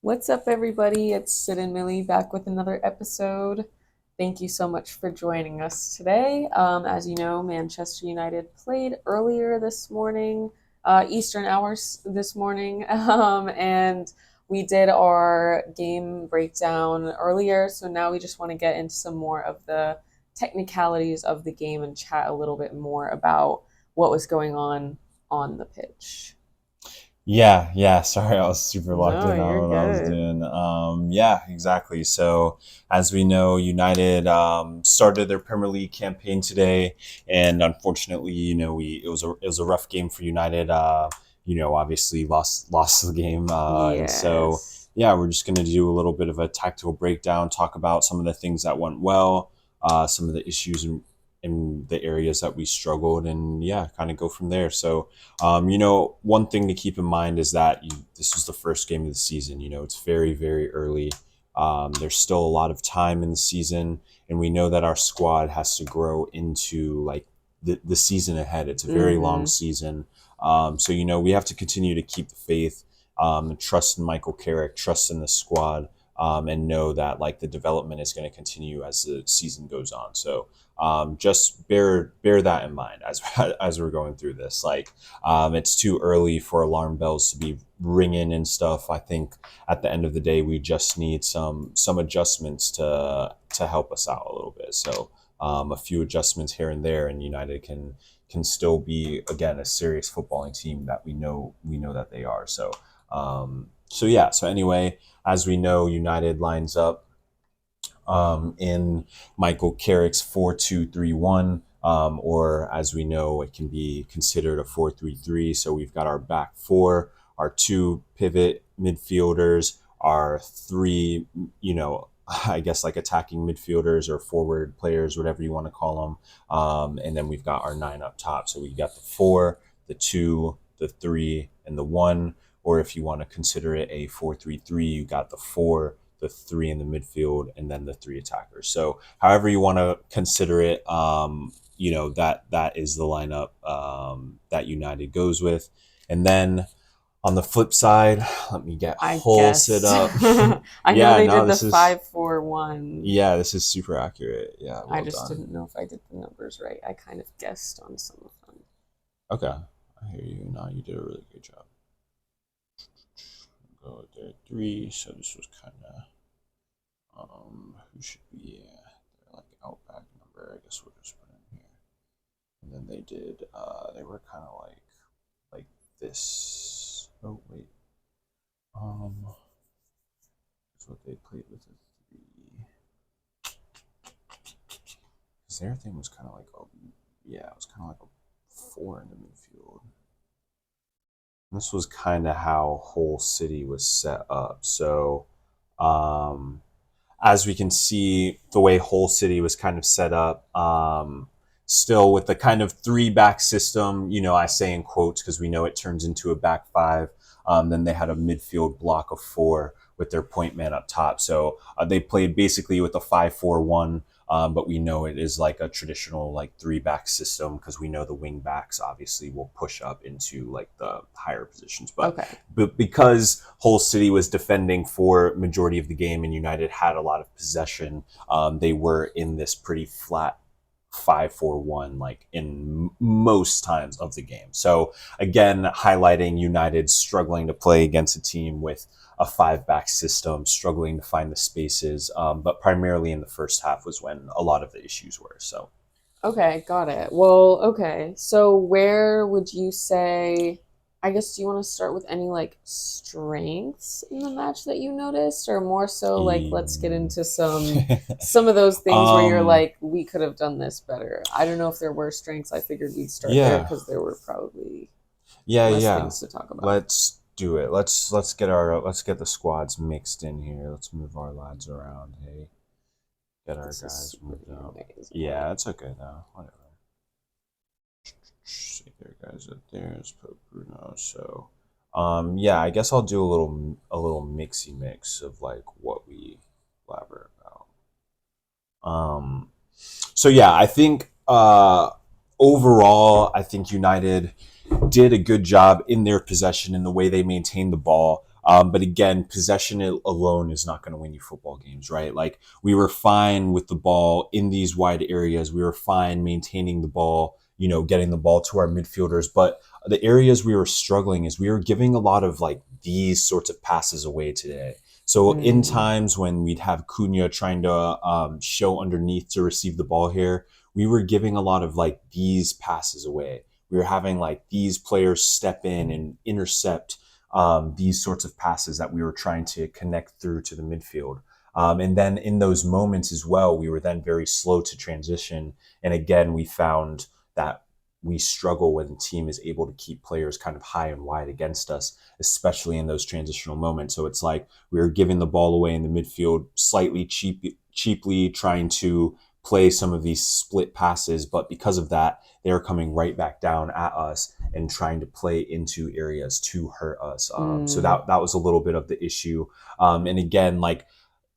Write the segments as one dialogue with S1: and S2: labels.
S1: What's up, everybody? It's Sid and Millie back with another episode. Thank you so much for joining us today. As you know, Manchester United played earlier this morning, Eastern hours this morning, and we did our game breakdown earlier. So now we just want to get into some more of the technicalities of the game and chat a little bit more about what was going on the pitch.
S2: Yeah. Sorry, I was super locked
S1: No,
S2: in
S1: you're
S2: on what I was
S1: good.
S2: doing. Yeah, exactly. So, as we know, United started their Premier League campaign today, and unfortunately, it was a rough game for United. Obviously lost the game, and so
S1: Yes.
S2: yeah, we're just gonna do a little bit of a tactical breakdown, talk about some of the things that went well, some of the issues in the areas that we struggled, and yeah, kind of go from there. So. One thing to keep in mind is that this was the first game of the season. It's very, very early. There's still a lot of time in the season, and we know that our squad has to grow into like the season ahead. It's a very long
S1: Mm-hmm.
S2: season. So we have to continue to keep the faith, and trust in Michael Carrick, trust in the squad, and know that like the development is going to continue as the season goes on. So just bear that in mind as as we're going through this. It's too early for alarm bells to be ringing and stuff. I think at the end of the day, we just need some adjustments to help us out a little bit. So a few adjustments here and there, and United can still be again a serious footballing team that we know that they are. So yeah. So anyway, as we know, United lines up in Michael Carrick's 4-2-3-1, or as we know, it can be considered a 4-3-3. So we've got our back four, our two pivot midfielders, our three, I guess like attacking midfielders or forward players, whatever you want to call them. And then we've got our nine up top. So we got the four, the two, the three, and the one. Or if you want to consider it a 4-3-3, you got the four, the three in the midfield, and then the three attackers. So however you want to consider it, that is the lineup that United goes with. And then on the flip side, let me get
S1: I
S2: whole sit
S1: guess.
S2: up.
S1: I know
S2: Yeah,
S1: they
S2: no,
S1: did the
S2: this is
S1: 5-4-1.
S2: yeah, this is super accurate. Yeah,
S1: I
S2: well
S1: just
S2: done.
S1: didn't know if I did the numbers right. I kind of guessed on some of them.
S2: Okay, I hear you. No, you did a really good job. Go with their three. So this was kind of who should be their like outback number. I guess we'll just put in here. And then they were kind of like this. Oh wait, that's what they played with a three. Because their thing was kind of like it was kind of like a four in the midfield. And this was kind of how Whole City was set up. So, um, as we can see, the way Whole City was kind of set up, still with the kind of three back system, I say in quotes because we know it turns into a back five. Then they had a midfield block of four with their point man up top. So they played basically with a 5-4-1, but we know it is like a traditional like three back system because we know the wing backs obviously will push up into like the higher positions. But
S1: Okay.
S2: but because Hull City was defending for majority of the game and United had a lot of possession, they were in this pretty flat 5-4-1 like in most times of the game. So again, highlighting United struggling to play against a team with a five back system, struggling to find the spaces, but primarily in the first half was when a lot of the issues were. So
S1: Okay, got it. Well, okay. So where would you say, I guess, do you want to start with any like strengths in the match that you noticed, or more so like let's get into some of those things where you're
S2: um,
S1: like, we could have done this better. I don't know if there were strengths. I figured we'd start there
S2: yeah,
S1: because there were probably less
S2: yeah.
S1: things to talk about.
S2: Let's do it. Let's get the squads mixed in here. Let's move our lads around. Hey, get our
S1: This is
S2: guys
S1: super
S2: moved up.
S1: noisy.
S2: Yeah, it's okay though. Whatever. See their guys up there. Let's put Bruno. So, yeah, I guess I'll do a little mixy mix of like what we blabber about. So yeah, I think overall, I think United did a good job in their possession in the way they maintained the ball. But again, possession alone is not going to win you football games, right? Like we were fine with the ball in these wide areas. We were fine maintaining the ball, getting the ball to our midfielders. But the areas we were struggling is we were giving a lot of like these sorts of passes away today. So in times when we'd have Cunha trying to show underneath to receive the ball here, we were giving a lot of like these passes away. We were having like these players step in and intercept these sorts of passes that we were trying to connect through to the midfield. And then in those moments as well, we were then very slow to transition. And again, we found that we struggle when the team is able to keep players kind of high and wide against us, especially in those transitional moments. So it's like we were giving the ball away in the midfield slightly cheaply, trying to play some of these split passes, but because of that, they're coming right back down at us and trying to play into areas to hurt us. So that was a little bit of the issue. And again, like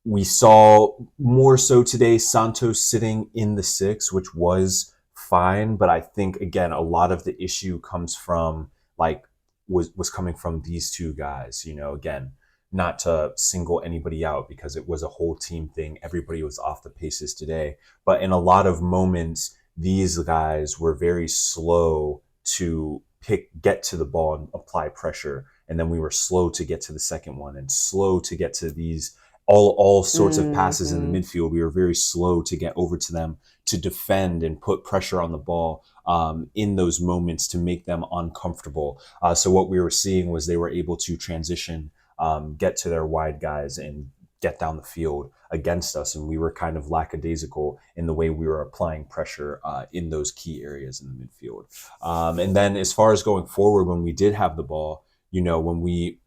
S2: we saw more so today, Santos sitting in the 6, which was fine, but I think again a lot of the issue comes from like was coming from these two guys. Again, not to single anybody out because it was a whole team thing. Everybody was off the paces today. But in a lot of moments, these guys were very slow to get to the ball and apply pressure. And then we were slow to get to the second one and slow to get to these all sorts of passes in the midfield. We were very slow to get over to them to defend and put pressure on the ball in those moments to make them uncomfortable. So what we were seeing was they were able to transition, get to their wide guys and get down the field against us. And we were kind of lackadaisical in the way we were applying pressure in those key areas in the midfield. And then as far as going forward, when we did have the ball, when we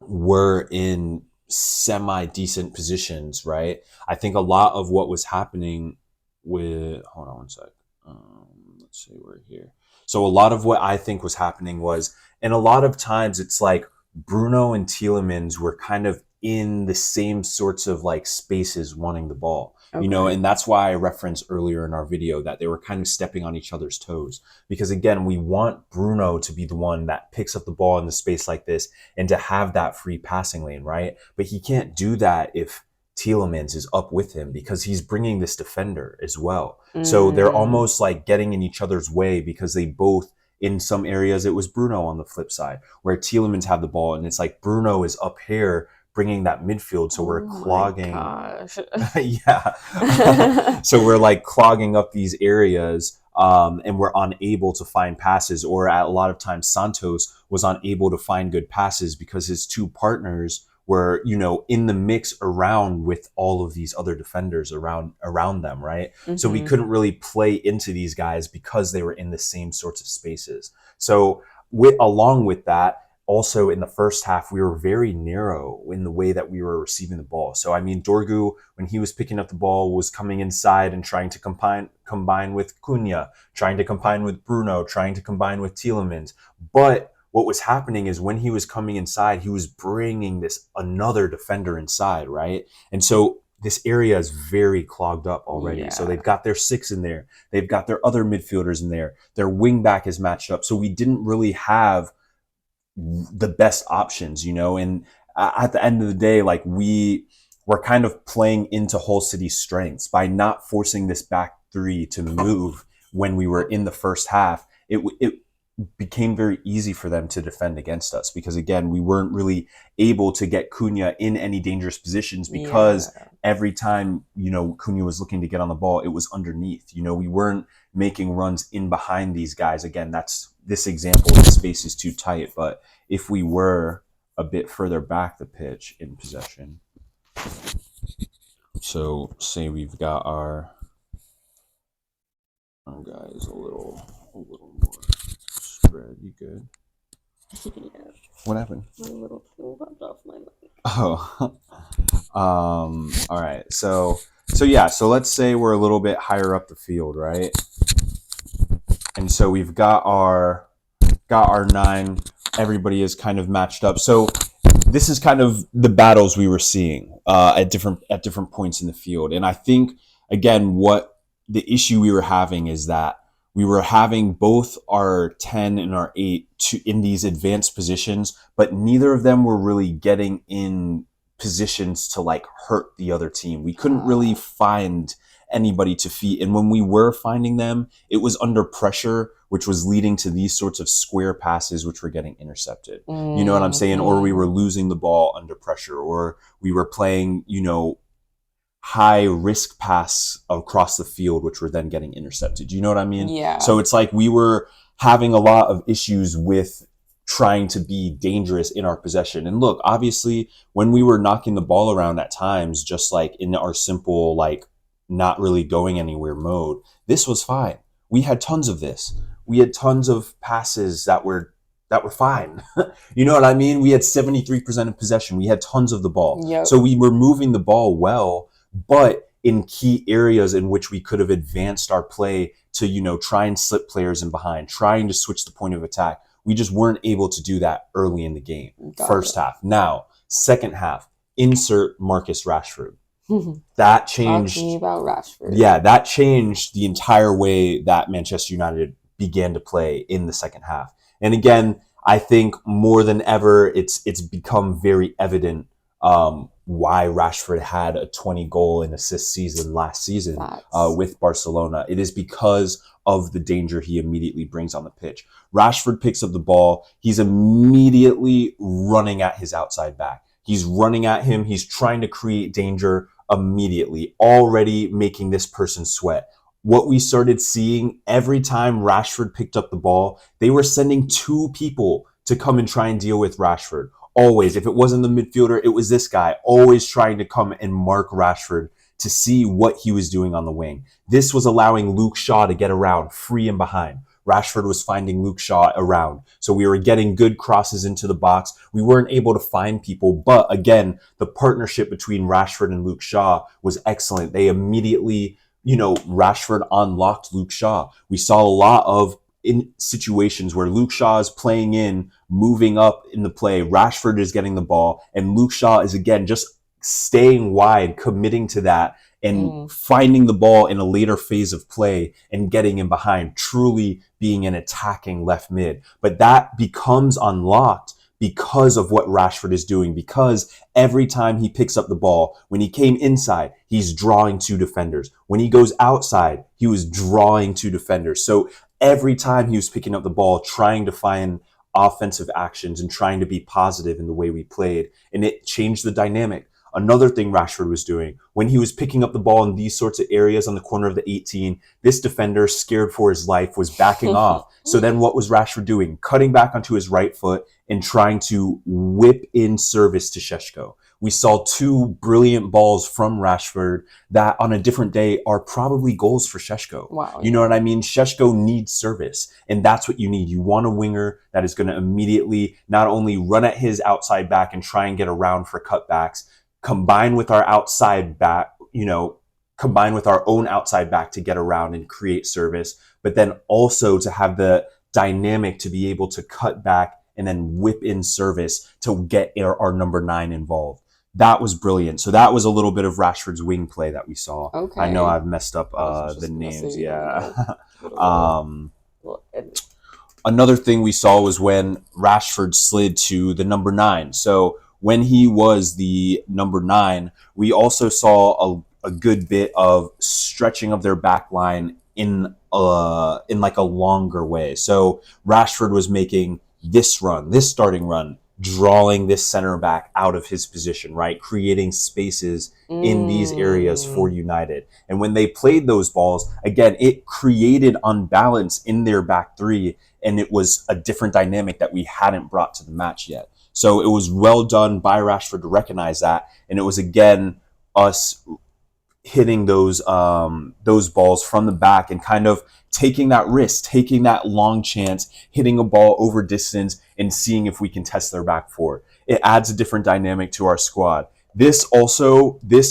S2: were in semi-decent positions, right? I think a lot of what was happening hold on one sec. Let's see, we're here. So a lot of what I think was happening was, and a lot of times it's like Bruno and Tielemans were kind of in the same sorts of like spaces wanting the ball, and that's why I referenced earlier in our video that they were kind of stepping on each other's toes. Because again, we want Bruno to be the one that picks up the ball in the space like this and to have that free passing lane, right? But he can't do that if Tielemans is up with him because he's bringing this defender as well. So they're almost like getting in each other's way because they both, in some areas, it was Bruno on the flip side where Tielemans had the ball and it's like Bruno is up here bringing that midfield. So we're clogging. Yeah. So we're like clogging up these areas and we're unable to find passes, or at a lot of times Santos was unable to find good passes because his two partners were, in the mix around with all of these other defenders around them, right? So we couldn't really play into these guys because they were in the same sorts of spaces. So along with that, also in the first half, we were very narrow in the way that we were receiving the ball. So, I mean, Dorgu, when he was picking up the ball, was coming inside and trying to combine with Cunha, trying to combine with Bruno, trying to combine with Tielemans. But what was happening is when he was coming inside, he was bringing another defender inside, right? And so this area is very clogged up already. Yeah. So they've got their 6 in there. They've got their other midfielders in there. Their wing back is matched up. So we didn't really have the best options, and at the end of the day, like we were kind of playing into Hull City's strengths by not forcing this back 3 to move when we were in the first half. It became very easy for them to defend against us because again, we weren't really able to get Cunha in any dangerous positions because every time, Cunha was looking to get on the ball, it was underneath. We weren't making runs in behind these guys. Again, that's this example, the space is too tight, but if we were a bit further back the pitch in possession, so say we've got our guys a little more spread. You good?
S1: Yeah.
S2: What happened?
S1: My little tool rubbed off my leg.
S2: Oh. All right. So yeah. So let's say we're a little bit higher up the field, right? And so we've got our 9. Everybody is kind of matched up. So this is kind of the battles we were seeing at different points in the field. And I think again, what the issue we were having is that we were having both our 10 and our 8 in these advanced positions, but neither of them were really getting in positions to like hurt the other team. We couldn't really find anybody to feed. And when we were finding them, it was under pressure, which was leading to these sorts of square passes, which were getting intercepted. You know what I'm saying? Or we were losing the ball under pressure, or we were playing, high risk pass across the field, which were then getting intercepted. You know what I mean?
S1: Yeah.
S2: So it's like we were having a lot of issues with trying to be dangerous in our possession. And look, obviously, when we were knocking the ball around at times, just like in our simple, like not really going anywhere mode, this was fine. We had tons of this. We had tons of passes that were fine. You know what I mean? We had 73% of possession. We had tons of the ball.
S1: Yep.
S2: So we were moving the ball well, but in key areas in which we could have advanced our play to, try and slip players in behind, trying to switch the point of attack. We just weren't able to do that early in the game. First half. Now, second half, insert Marcus Rashford. That changed.
S1: Talking about Rashford.
S2: Yeah, that changed the entire way that Manchester United began to play in the second half. And again, I think more than ever, it's become very evident why Rashford had a 20 goal and assist season last season with Barcelona. It is because of the danger he immediately brings on the pitch. Rashford picks up the ball. He's immediately running at his outside back. He's running at him. He's trying to create danger immediately, already making this person sweat. What we started seeing every time Rashford picked up the ball, they were sending two people to come and try and deal with Rashford. Always. If it wasn't the midfielder, it was this guy, always trying to come and mark Rashford to see what he was doing on the wing. This was allowing Luke Shaw to get around free and behind. Rashford was finding Luke Shaw around. So we were getting good crosses into the box. We weren't able to find people. But again, the partnership between Rashford and Luke Shaw was excellent. They immediately, Rashford unlocked Luke Shaw. We saw a lot of in situations where Luke Shaw is playing in, moving up in the play, Rashford is getting the ball, and Luke Shaw is again just staying wide, committing to that, and finding the ball in a later phase of play and getting in behind, truly being an attacking left mid. But that becomes unlocked because of what Rashford is doing, because every time he picks up the ball, when he came inside, he's drawing two defenders. When he goes outside, he was drawing two defenders. So every time he was picking up the ball, trying to find offensive actions and trying to be positive in the way we played. And it changed the dynamic. Another thing Rashford was doing, when he was picking up the ball in these sorts of areas on the corner of the 18, this defender, scared for his life, was backing off. So then what was Rashford doing? Cutting back onto his right foot and trying to whip in service to Šeško. We saw two brilliant balls from Rashford that on a different day are probably goals for Šeško.
S1: Wow.
S2: You know what I mean? Šeško needs service, and that's what you need. You want a winger that is going to immediately not only run at his outside back and try and get around for cutbacks, combine with our outside back, combine with our own outside back to get around and create service, but then also to have the dynamic to be able to cut back and then whip in service to get our number 9 involved. That was brilliant. So that was a little bit of Rashford's wing play that we saw.
S1: Okay.
S2: I know I've messed up the names. Yeah. Another thing we saw was when Rashford slid to the number 9. So when he was the number 9, we also saw a good bit of stretching of their back line in like a longer way. So Rashford was making this starting run, drawing this center back out of his position, right? Creating spaces in these areas for United. And when they played those balls, again, it created unbalance in their back three, and it was a different dynamic that we hadn't brought to the match yet. So it was well done by Rashford to recognize that, and it was again us hitting those balls from the back and kind of taking that risk, taking that long chance, hitting a ball over distance and seeing if we can test their back four. It adds a different dynamic to our squad. This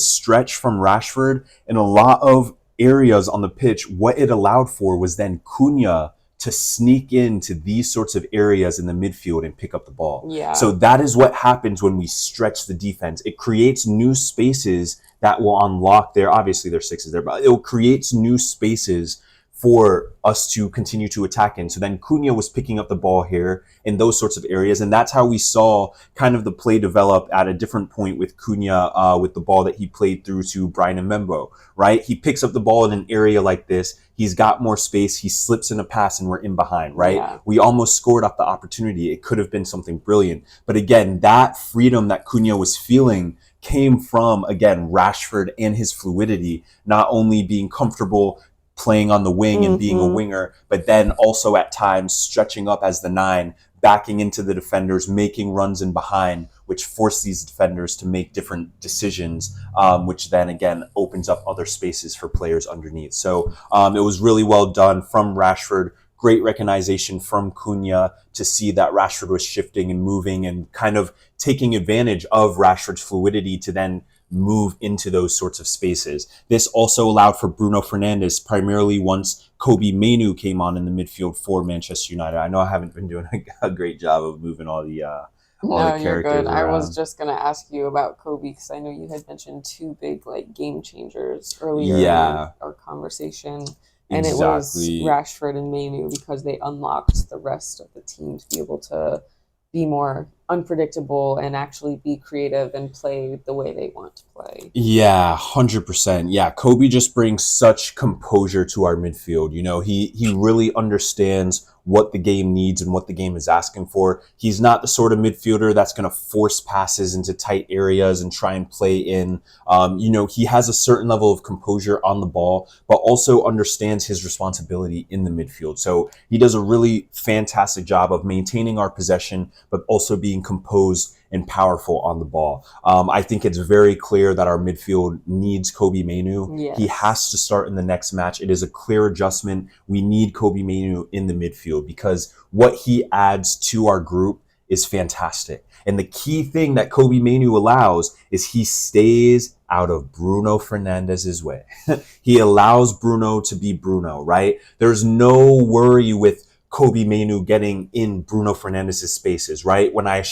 S2: stretch from Rashford in a lot of areas on the pitch, what it allowed for was then Cunha to sneak into these sorts of areas in the midfield and pick up the ball.
S1: Yeah.
S2: So that is what happens when we stretch the defense. It creates new spaces that will unlock obviously their sixes there, but it creates new spaces for us to continue to attack in. So then Cunha was picking up the ball here in those sorts of areas. And that's how we saw kind of the play develop at a different point with Cunha, with the ball that he played through to Brian Mbembo, right? He picks up the ball in an area like this. He's got more space. He slips in a pass and we're in behind, right?
S1: Yeah.
S2: We almost scored off the opportunity. It could have been something brilliant. But again, that freedom that Cunha was feeling came from, again, Rashford and his fluidity, not only being comfortable playing on the wing and being a winger, but then also at times stretching up as the 9, backing into the defenders, making runs in behind, which force these defenders to make different decisions, which then again opens up other spaces for players underneath. So it was really well done from Rashford. Great recognition from Cunha to see that Rashford was shifting and moving and kind of taking advantage of Rashford's fluidity to then move into those sorts of spaces. This also allowed for Bruno Fernandes, primarily once Kobbie Mainoo came on in the midfield for Manchester United. I know I haven't been doing a great job of moving all the characters
S1: you're good.
S2: around.
S1: I was just gonna ask you about Kobbie because I know you had mentioned 2 big like game changers earlier in our conversation. And it was Rashford and Mainoo because they unlocked the rest of the team to be able to be more unpredictable and actually be creative and play the way they want to play.
S2: Yeah, 100%. Yeah, Kobbie just brings such composure to our midfield. You know, he really understands what the game needs and what the game is asking for. He's not the sort of midfielder that's going to force passes into tight areas and try and play in. You know, he has a certain level of composure on the ball, but also understands his responsibility in the midfield. So he does a really fantastic job of maintaining our possession, but also being composed and powerful on the ball. I think it's very clear that our midfield needs Kobbie Mainoo.
S1: Yes.
S2: He has to start in the next match. It is a clear adjustment. We need Kobbie Mainoo in the midfield because what he adds to our group is fantastic. And the key thing that Kobbie Mainoo allows is he stays out of Bruno Fernandes's way. He allows Bruno to be Bruno, right? There's no worry with Kobbie Mainoo getting in Bruno Fernandes' spaces, right? When I was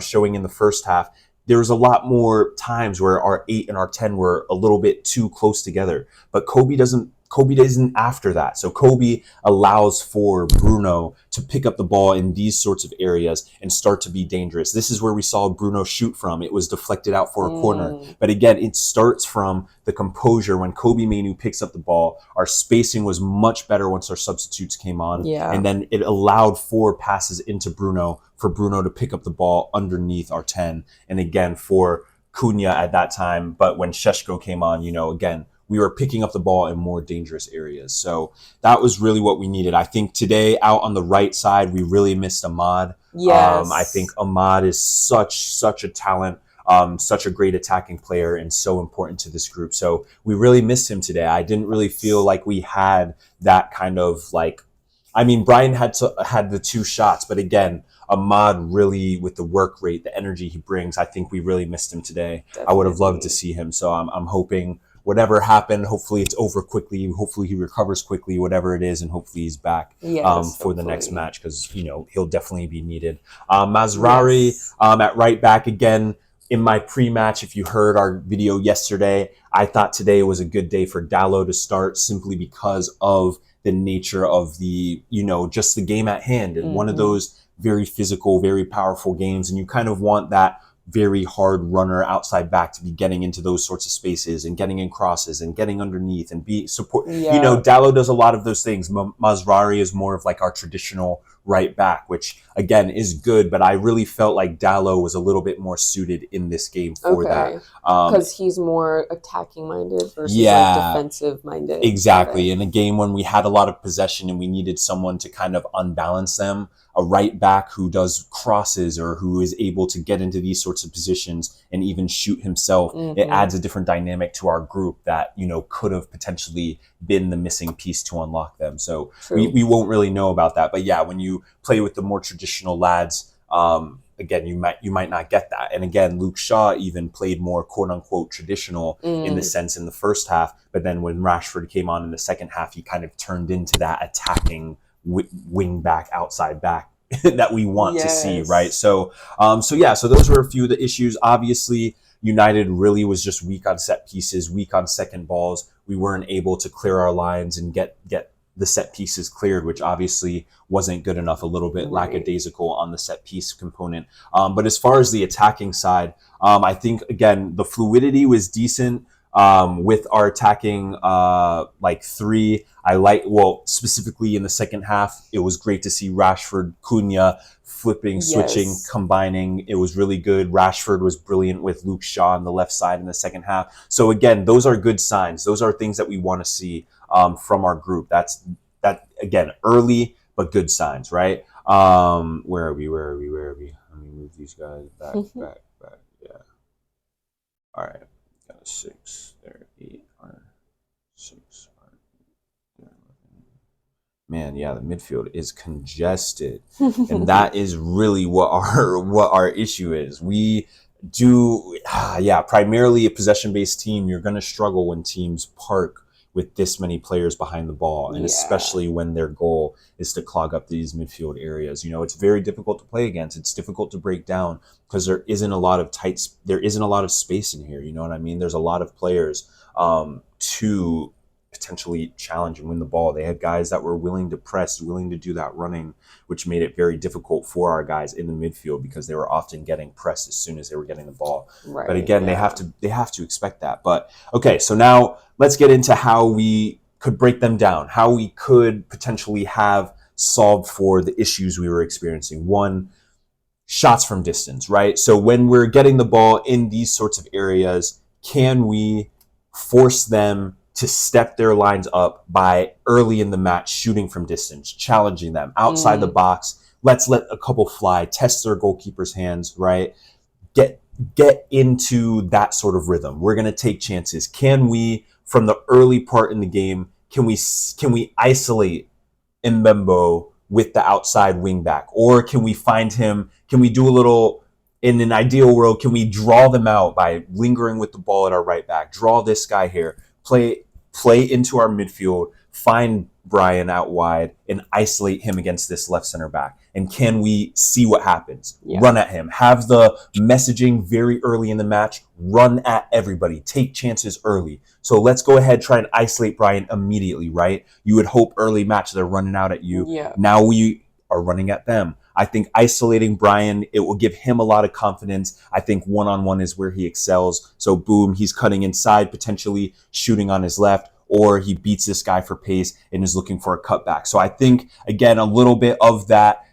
S2: showing in the first half, there was a lot more times where our 8 and our 10 were a little bit too close together. But Kobbie isn't after that. So Kobbie allows for Bruno to pick up the ball in these sorts of areas and start to be dangerous. This is where we saw Bruno shoot from. It was deflected out for a corner. But again, it starts from the composure. When Kobbie Mainoo picks up the ball, our spacing was much better once our substitutes came on.
S1: Yeah.
S2: And then it allowed 4 passes into Bruno for Bruno to pick up the ball underneath our 10. And again, for Cunha at that time. But when Šeško came on, you know, again, we were picking up the ball in more dangerous areas. So that was really what we needed. I think today out on the right side, we really missed Ahmad.
S1: Yes.
S2: I think Ahmad is such a talent, such a great attacking player and so important to this group. So we really missed him today. I didn't really feel like we had that kind of like, I mean, Brian had the 2 shots, but again, Ahmad really, with the work rate, the energy he brings, I think we really missed him today. Definitely. I would have loved to see him. So I'm hoping whatever happened, hopefully it's over quickly. Hopefully he recovers quickly, whatever it is, and hopefully he's back for the next match because, you know, he'll definitely be needed. Mazraoui at right back again. In my pre-match, if you heard our video yesterday, I thought today was a good day for Dalot to start simply because of the nature of the, you know, just the game at hand. And one of those very physical, very powerful games. And you kind of want that very hard runner outside back to be getting into those sorts of spaces and getting in crosses and getting underneath and be support. You know, Dalot does a lot of those things. Mazraoui is more of like our traditional right back, which again is good, but I really felt like Dalot was a little bit more suited in this game for that.
S1: Because he's more attacking minded versus like defensive minded.
S2: Exactly. In a game when we had a lot of possession and we needed someone to kind of unbalance them, a right back who does crosses or who is able to get into these sorts of positions and even shoot himself, it adds a different dynamic to our group that, you know, could have potentially been the missing piece to unlock them. So we won't really know about that. But yeah, when you play with the more traditional lads, again, you might not get that. And again, Luke Shaw even played more quote unquote traditional in the sense in the first half. But then when Rashford came on in the second half, he kind of turned into that attacking wing back, outside back that we want to see, right? So those were a few of the issues. Obviously, United really was just weak on set pieces, weak on second balls. We weren't able to clear our lines and get the set pieces cleared, which obviously wasn't good enough, a little bit
S1: Right.
S2: lackadaisical on the set piece component. But as far as the attacking side, I think, again, the fluidity was decent with our attacking like three. Specifically in the second half, it was great to see Rashford, Cunha flipping, switching,
S1: Yes.
S2: combining. It was really good. Rashford was brilliant with Luke Shaw on the left side in the second half. So again, those are good signs. Those are things that we want to see from our group. That again, early but good signs, right? Where are we? Let me move these guys back. Yeah. All right. Got a 6. There, 8. 6. Man, yeah, the midfield is congested, and that is really what our issue is. We do, primarily a possession-based team. You're going to struggle when teams park with this many players behind the ball, and especially when their goal is to clog up these midfield areas. It's very difficult to play against. It's difficult to break down because there isn't a lot of space in here. You know what I mean? There's a lot of players to potentially challenge and win the ball. They had guys that were willing to press, willing to do that running, which made it very difficult for our guys in the midfield because they were often getting pressed as soon as they were getting the ball.
S1: Right.
S2: But again, they have to expect that. But okay, so now let's get into how we could break them down, how we could potentially have solved for the issues we were experiencing. One, shots from distance, right? So when we're getting the ball in these sorts of areas, can we force them to step their lines up by early in the match shooting from distance, challenging them outside the box? Let's let a couple fly, test their goalkeeper's hands, right? Get into that sort of rhythm. We're going to take chances. Can we, from the early part in the game, can we isolate Mbembo with the outside wing back? Or can we find him, can we do a little, in an ideal world, can we draw them out by lingering with the ball at our right back? Draw this guy here, play into our midfield, find Brian out wide and isolate him against this left center back. And can we see what happens? Yeah. Run at him. Have the messaging very early in the match. Run at everybody. Take chances early. So let's go ahead, try and isolate Brian immediately, right? You would hope early match they're running out at you. Yeah. Now we are running at them. I think isolating Brian, it will give him a lot of confidence. I think one-on-one is where he excels. So boom, he's cutting inside, potentially shooting on his left, or he beats this guy for pace and is looking for a cutback. So I think, again, a little bit of that,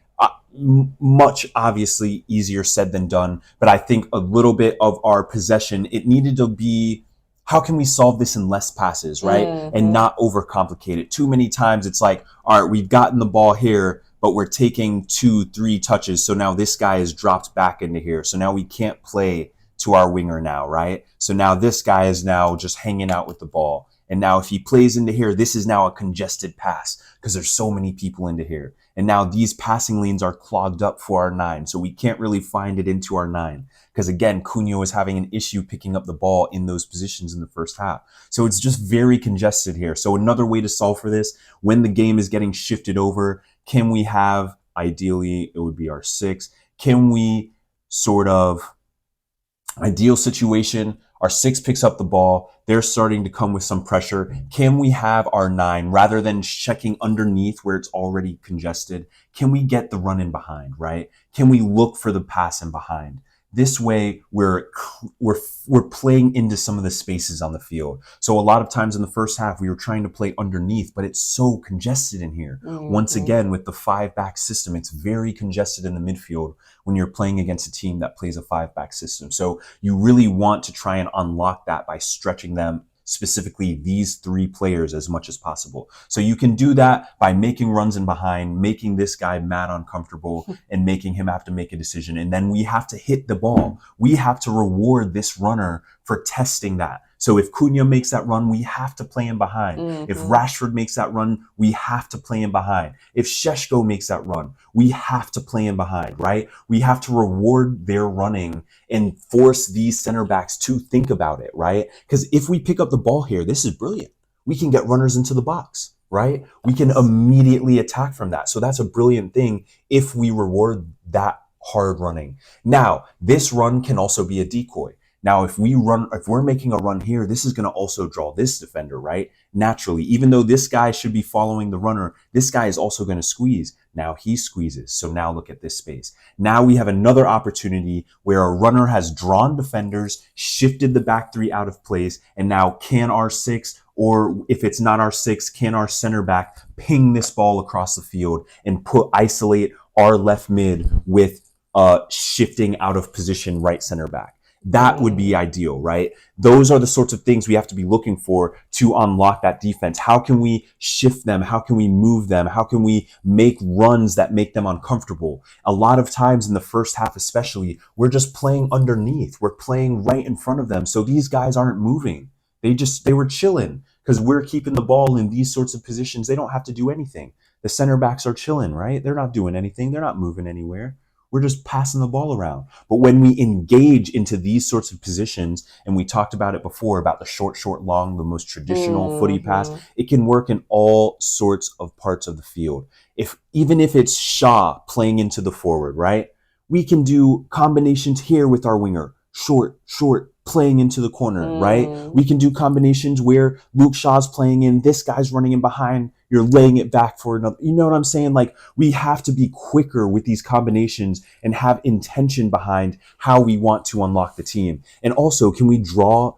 S2: much obviously easier said than done, but I think a little bit of our possession, it needed to be, how can we solve this in less passes, right? Mm-hmm. And not overcomplicate it. Too many times it's like, all right, we've gotten the ball here, but we're taking 2-3 touches. So now this guy is dropped back into here. So now we can't play to our winger now, right? So now this guy is now just hanging out with the ball. And now if he plays into here, this is now a congested pass because there's so many people into here. And now these passing lanes are clogged up for our 9. So we can't really find it into our 9. Because again, Cunha was having an issue picking up the ball in those positions in the first half. So it's just very congested here. So another way to solve for this, when the game is getting shifted over, can we have, ideally, it would be our 6. Can we sort of, ideal situation, our 6 picks up the ball. They're starting to come with some pressure. Can we have our 9, rather than checking underneath where it's already congested, can we get the run in behind, right? Can we look for the pass in behind? This way, we're playing into some of the spaces on the field. So a lot of times in the first half, we were trying to play underneath, but it's so congested in here. Mm-hmm. Once again, with the 5-back system, it's very congested in the midfield when you're playing against a team that plays a 5-back system. So you really want to try and unlock that by stretching them, specifically these 3 players, as much as possible. So you can do that by making runs in behind, making this guy mad uncomfortable, and making him have to make a decision. And then we have to hit the ball. We have to reward this runner for testing that. So if Cunha makes that run, we have to play him behind. Mm-hmm. If Rashford makes that run, we have to play him behind. If Šeško makes that run, we have to play him behind, right? We have to reward their running and force these center backs to think about it, right? Because if we pick up the ball here, this is brilliant. We can get runners into the box, right? We can immediately attack from that. So that's a brilliant thing if we reward that hard running. Now, this run can also be a decoy. Now, if we're making a run here, this is going to also draw this defender, right? Naturally, even though this guy should be following the runner, this guy is also going to squeeze. Now he squeezes. So now look at this space. Now we have another opportunity where a runner has drawn defenders, shifted the back three out of place, and now can R6, or if it's not R6, can our center back ping this ball across the field and isolate our left mid with shifting out of position right center back. That would be ideal, right? Those are the sorts of things we have to be looking for to unlock that defense. How can we shift them? How can we move them? How can we make runs that make them uncomfortable? A lot of times in the first half especially, we're just playing underneath. We're playing right in front of them. So these guys aren't moving. They were chilling because we're keeping the ball in these sorts of positions. They don't have to do anything. The center backs are chilling, right? They're not doing anything. They're not moving anywhere. We're just passing the ball around. But when we engage into these sorts of positions, and we talked about it before, about the short, long, the most traditional footy pass, it can work in all sorts of parts of the field. Even if it's Shaw playing into the forward, right? We can do combinations here with our winger. Short, playing into the corner, right? We can do combinations where Luke Shaw's playing in, this guy's running in behind, you're laying it back for another. You know what I'm saying? Like, we have to be quicker with these combinations and have intention behind how we want to unlock the team. And also, can we draw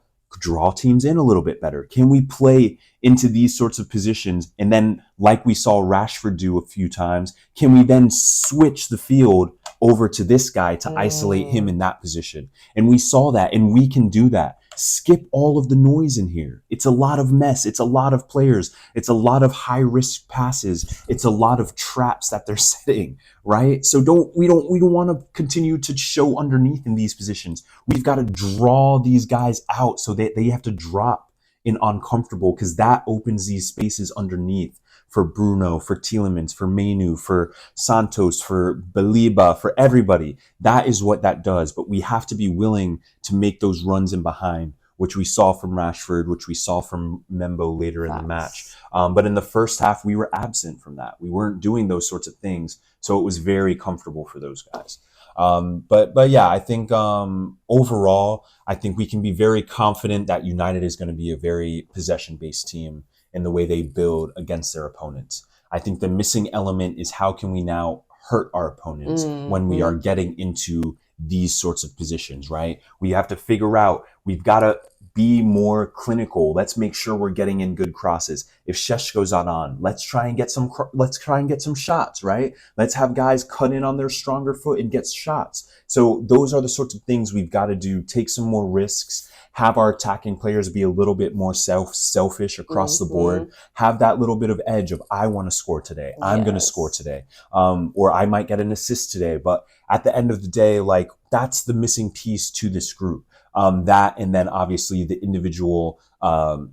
S2: teams in a little bit better? Can we play into these sorts of positions? And then, like we saw Rashford do a few times, can we then switch the field over to this guy to isolate him in that position? And we saw that, and we can do that. Skip all of the noise in here. It's a lot of mess. It's a lot of players. It's a lot of high risk passes. It's a lot of traps that they're setting, right? So we don't want to continue to show underneath in these positions. We've got to draw these guys out so that they have to drop in uncomfortable, because that opens these spaces underneath for Bruno, for Tielemans, for Menu, for Santos, for Baliba, for everybody. That is what that does. But we have to be willing to make those runs in behind, which we saw from Rashford, which we saw from Membo later in the match. But in the first half, we were absent from that. We weren't doing those sorts of things. So it was very comfortable for those guys. But yeah, I think overall, I think we can be very confident that United is going to be a very possession-based team in the way they build against their opponents. I think the missing element is how can we now hurt our opponents when we are getting into these sorts of positions, right? We have to figure out, we've got to be more clinical. Let's make sure we're getting in good crosses. If Šeško's on, let's try and get some shots, right? Let's have guys cut in on their stronger foot and get shots. So those are the sorts of things we've got to do. Take some more risks. Have our attacking players be a little bit more selfish across the board. Have that little bit of edge of, I want to score today. I'm going to score today. Or I might get an assist today. But at the end of the day, like, that's the missing piece to this group. That, and then obviously the individual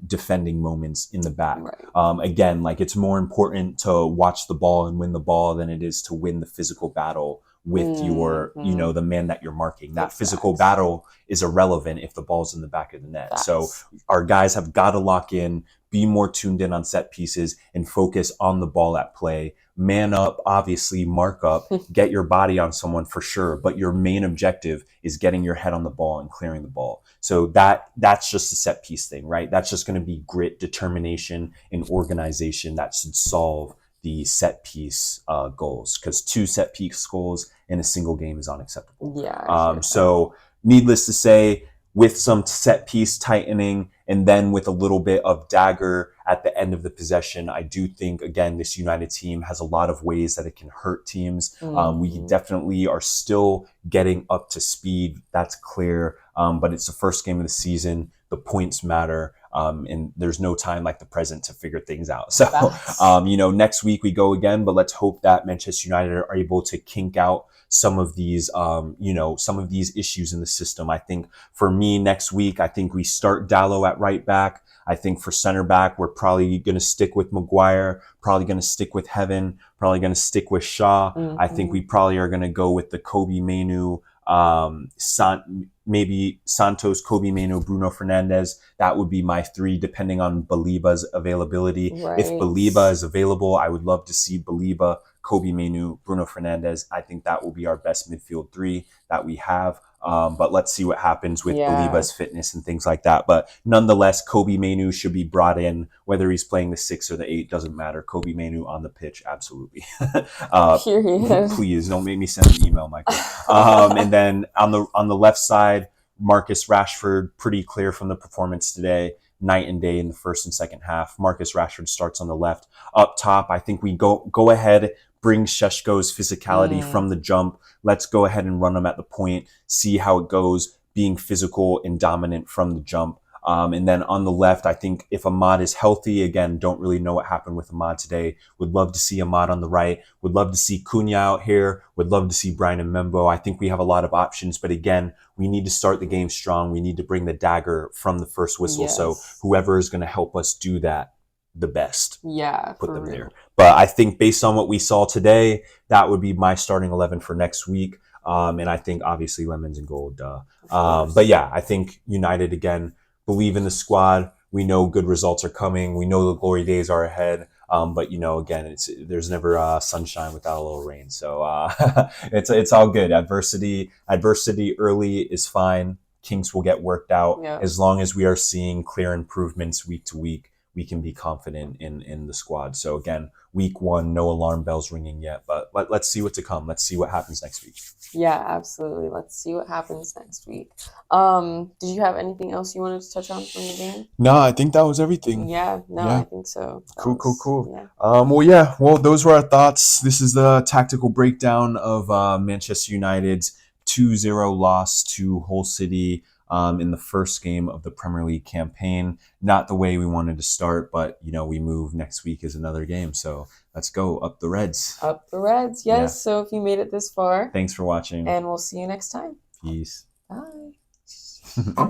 S2: defending moments in the back. Right. Again, like, it's more important to watch the ball and win the ball than it is to win the physical battle with your, the man that you're marking. That physical battle is irrelevant if the ball's in the back of the net. So our guys have got to lock in, be more tuned in on set pieces, and focus on the ball at play. Man up, obviously, mark up, get your body on someone for sure. But your main objective is getting your head on the ball and clearing the ball. So that's just a set piece thing, right? That's just going to be grit, determination, and organization that should solve the set piece goals, because 2 set piece goals in a single game is unacceptable. Yeah. So needless to say, with some set piece tightening and then with a little bit of dagger at the end of the possession, I do think, again, this United team has a lot of ways that it can hurt teams. We definitely are still getting up to speed. That's clear. But it's the first game of the season. The points matter. And there's no time like the present to figure things out. So, next week we go again, but let's hope that Manchester United are able to kink out some of these, some of these issues in the system. I think for me next week, I think we start Dallo at right back. I think for center back, we're probably going to stick with Maguire, probably going to stick with Heaven, probably going to stick with Shaw. I think we probably are going to go with the Kobe Manu, maybe Santos, Kobe Mano, Bruno Fernandes. That would be my 3, depending on Baliba's availability. Right. If Baliba is available, I would love to see Baliba, Kobe Manu, Bruno Fernandes. I think that will be our best midfield 3 that we have. But let's see what happens with
S1: Yeah.
S2: Baliba's fitness and things like that. But nonetheless, Kobe Mainu should be brought in, whether he's playing the 6 or the 8, doesn't matter. Kobe Mainu on the pitch, absolutely.
S1: Period.
S2: Please don't make me send an email, Michael. And then on the left side, Marcus Rashford, pretty clear from the performance today. Night and day in the first and second half. Marcus Rashford starts on the left. Up top, I think we go ahead, bring Šeško's physicality from the jump. Let's go ahead and run him at the point, see how it goes, being physical and dominant from the jump. And then on the left, I think if Ahmad is healthy, again, don't really know what happened with Ahmad today. Would love to see Ahmad on the right. Would love to see Cunha out here. Would love to see Brian and Membo. I think we have a lot of options, but again, we need to start the game strong. We need to bring the dagger from the first whistle.
S1: Yes.
S2: So whoever is going to help us do that the best, put them
S1: real.
S2: there. But I think based on what we saw today, that would be my starting 11 for next week. And I think obviously lemons and gold, duh. But yeah, I think United again, believe in the squad. We know good results are coming. We know the glory days are ahead. But again, there's never sunshine without a little rain. So it's all good. Adversity early is fine. Kinks will get worked out. As long as we are seeing clear improvements week to week, we can be confident in the squad. So again, week 1, no alarm bells ringing yet, but let's see what to come. Let's see what happens next week.
S1: Yeah, absolutely. Let's see what happens next week. Did you have anything else you wanted to touch on from the game?
S2: No, I think that was everything.
S1: Yeah, I think so.
S2: Cool.
S1: Yeah.
S2: Well, those were our thoughts. This is the tactical breakdown of Manchester United's 2-0 loss to Hull City in the first game of the Premier League campaign. Not the way we wanted to start, but we move. Next week is another game, so let's go up the Reds.
S1: Up the Reds, yes. Yeah. So if you made it this far,
S2: thanks for watching,
S1: and we'll see you next time.
S2: Peace.
S1: Bye.